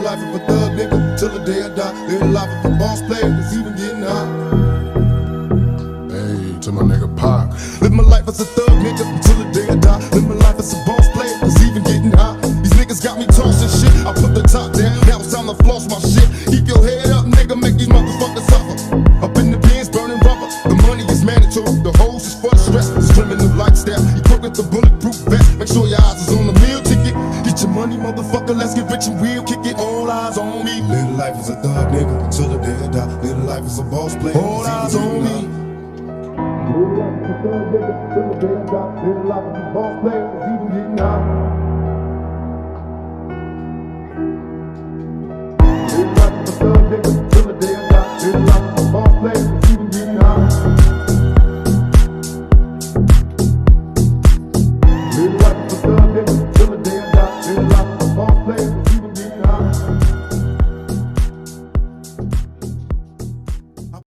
life of a thug nigga till the day I die. Live the life of a boss player, cause even getting high. Hey, to my nigga Pac. Live my life as a thug nigga till the day I die. Live my life as a boss player, cause even getting high. These niggas got me tossing shit. I put the top down, now it's time to floss my shit. Keep your head up, nigga, make these motherfuckers suffer. Up in the bins, burning rubber. The money is mandatory, the hoes is for the stress. It's criminal lifestyle, equipped with the bulletproof vest. Make sure your eyes is on the meal ticket. Get your money, motherfucker, let's get rich and real. Kick it, all eyes on me. Live life as a thug nigga until the day I die. Live life as a boss player, all eyes on me. Live life as a thug nigga till the day I die. Live life as a boss player, cause even getting high.